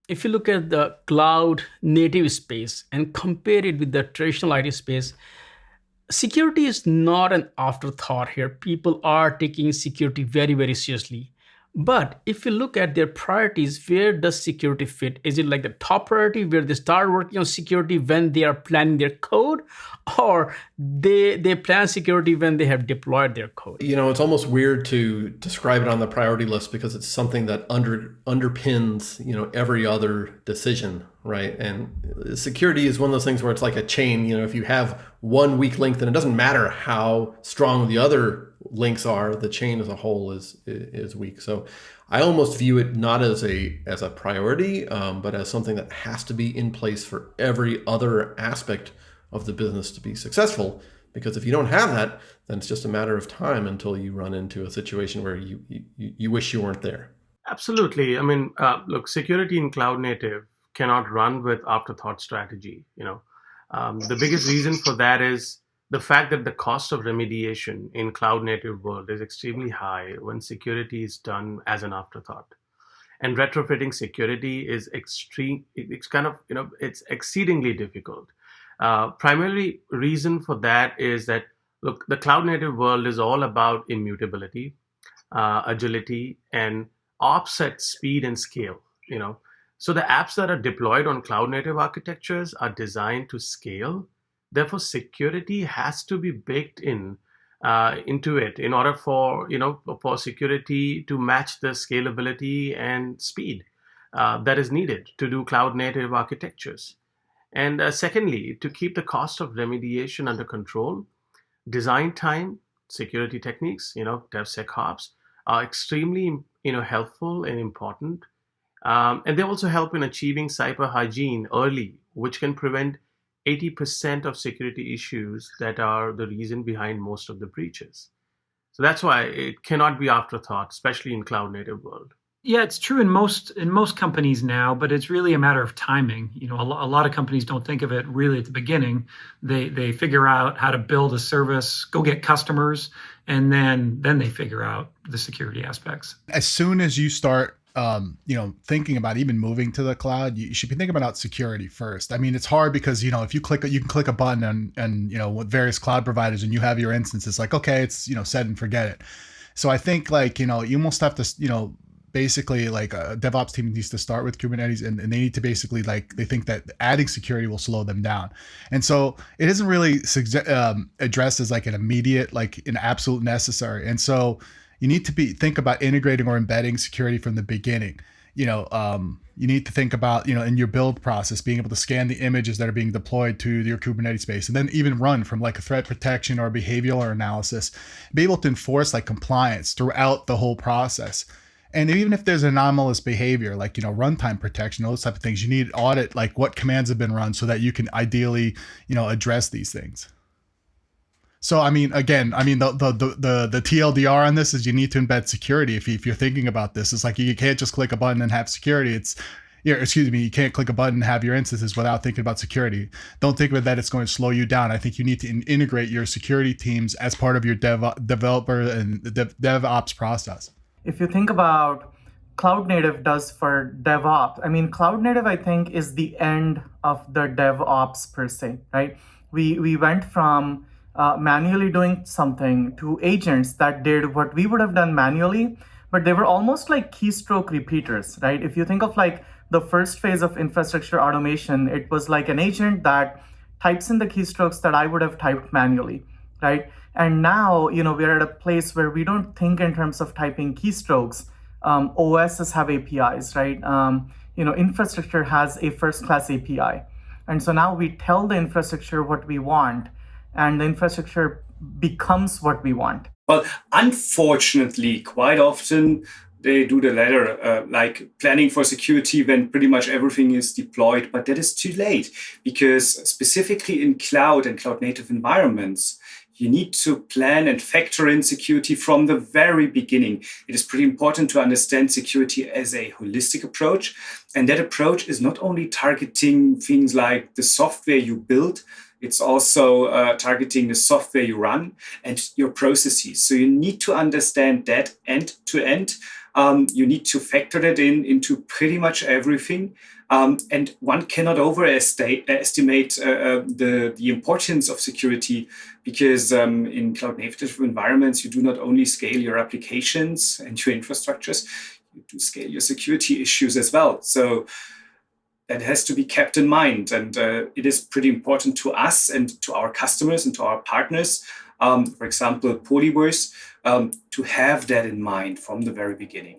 if you look at the cloud native space and compare it with the traditional IT space, security is not an afterthought here. People are taking security very, very seriously. But if you look at their priorities, where does security fit? Is it like the top priority where they start working on security when they are planning their code, or they plan security when they have deployed their code? It's almost weird to describe it on the priority list because it's something that underpins, every other decision, right? And security is one of those things where it's like a chain. If you have one weak link, then it doesn't matter how strong the other links are. The chain as a whole is weak. So I almost view it not as a priority, but as something that has to be in place for every other aspect of the business to be successful. Because if you don't have that, then it's just a matter of time until you run into a situation where you wish you weren't there. Absolutely. I mean, look, security in cloud native cannot run with afterthought strategy. The biggest reason for that is the fact that the cost of remediation in cloud native world is extremely high when security is done as an afterthought. And retrofitting security is extreme. It's kind of, it's exceedingly difficult. Primarily reason for that is that, look, the cloud native world is all about immutability, agility, and ops at speed and scale. So the apps that are deployed on cloud native architectures are designed to scale. Therefore, security has to be baked into it in order for security to match the scalability and speed that is needed to do cloud native architectures. And secondly, to keep the cost of remediation under control, design time, security techniques, DevSecOps are extremely, helpful and important. And they also help in achieving cyber hygiene early, which can prevent 80% of security issues that are the reason behind most of the breaches. So that's why it cannot be afterthought, especially in cloud native world. Yeah, it's true in most companies now, but it's really a matter of timing. A lot of companies don't think of it really at the beginning. They figure out how to build a service, go get customers, and then they figure out the security aspects. As soon as you start thinking about even moving to the cloud, you should be thinking about security first. I mean, it's hard because, if you can click a button and with various cloud providers and you have your instance, it's like, okay, it's, set and forget it. So I think like, you almost have to, basically like a DevOps team needs to start with Kubernetes and they need to basically like, they think that adding security will slow them down. And so it isn't really addressed as like an immediate, like an absolute necessary. And so you need to think about integrating or embedding security from the beginning. You need to think about, in your build process, being able to scan the images that are being deployed to your Kubernetes space and then even run from like a threat protection or behavioral analysis, be able to enforce like compliance throughout the whole process. And even if there's anomalous behavior, like, runtime protection, those type of things, you need to audit like what commands have been run so that you can ideally, address these things. So, I mean, again, the TLDR on this is you need to embed security. If you're thinking about this, it's like you can't just click a button and have security. You can't click a button and have your instances without thinking about security. Don't think about that it's going to slow you down. I think you need to integrate your security teams as part of your developer and DevOps process. If you think about cloud native does for DevOps, cloud native, I think, is the end of the DevOps per se, right? We went from manually doing something to agents that did what we would have done manually, but they were almost like keystroke repeaters, right? If you think of like the first phase of infrastructure automation, it was like an agent that types in the keystrokes that I would have typed manually, right? And now, we're at a place where we don't think in terms of typing keystrokes. OSs have APIs, right? Infrastructure has a first-class API. And so now we tell the infrastructure what we want, and the infrastructure becomes what we want. Well, unfortunately, quite often they do the latter, like planning for security when pretty much everything is deployed, but that is too late because specifically in cloud and cloud native environments, you need to plan and factor in security from the very beginning. It is pretty important to understand security as a holistic approach. And that approach is not only targeting things like the software you build, it's also targeting the software you run and your processes. So you need to understand that end to end You need to factor that into pretty much everything. And one cannot overestimate the importance of security, because in cloud native environments, you do not only scale your applications and your infrastructures, you do scale your security issues as well. So that has to be kept in mind. And it is pretty important to us and to our customers and to our partners, for example, Polyverse, to have that in mind from the very beginning.